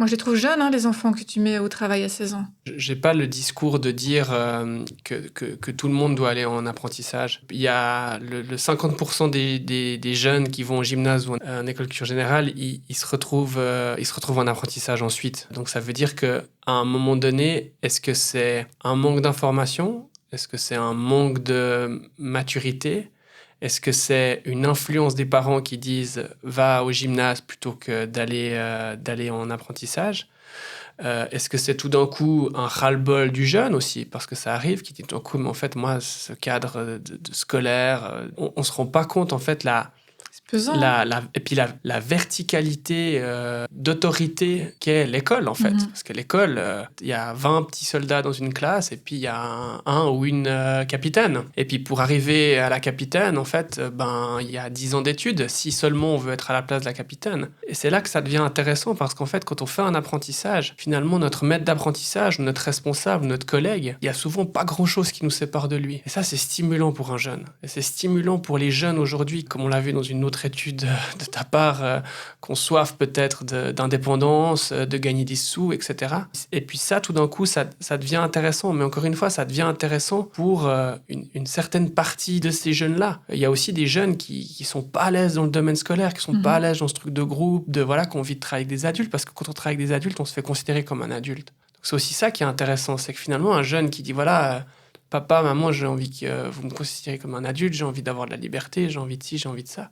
Moi, je les trouve jeunes, les enfants que tu mets au travail à 16 ans. J'ai pas le discours de dire que tout le monde doit aller en apprentissage. Il y a le 50% des jeunes qui vont au gymnase ou en école culture générale, ils se retrouvent en apprentissage ensuite. Donc ça veut dire que à un moment donné, est-ce que c'est un manque d'information? Est-ce que c'est un manque de maturité? Est-ce que c'est une influence des parents qui disent va au gymnase plutôt que d'aller en apprentissage? Est-ce que c'est tout d'un coup un ras-le-bol du jeune aussi? Parce que ça arrive, qui dit tout d'un coup, mais en fait, moi, ce cadre de scolaire, on se rend pas compte, en fait, C'est pesant, hein. et puis la verticalité d'autorité qu'est l'école, en fait. Mhm. Parce que l'école, il y a 20 petits soldats dans une classe, et puis il y a un ou une capitaine. Et puis pour arriver à la capitaine, en fait, il y a 10 ans d'études, si seulement on veut être à la place de la capitaine. Et c'est là que ça devient intéressant, parce qu'en fait, quand on fait un apprentissage, finalement, notre maître d'apprentissage, notre responsable, notre collègue, il y a souvent pas grand-chose qui nous sépare de lui. Et ça, c'est stimulant pour un jeune. Et c'est stimulant pour les jeunes aujourd'hui, comme on l'a vu dans une autre étude de ta part, qu'on soif peut-être d'indépendance, de gagner des sous, etc. Et puis ça, tout d'un coup, ça devient intéressant. Mais encore une fois, ça devient intéressant pour une certaine partie de ces jeunes-là. Il y a aussi des jeunes qui sont pas à l'aise dans le domaine scolaire, qui sont pas à Mhm. l'aise dans ce truc de groupe, qui ont envie de travailler avec des adultes, parce que quand on travaille avec des adultes, on se fait considérer comme un adulte. Donc c'est aussi ça qui est intéressant, c'est que finalement, un jeune qui dit, voilà, papa, maman, j'ai envie que vous me considérez comme un adulte, j'ai envie d'avoir de la liberté, j'ai envie de ci, j'ai envie de ça.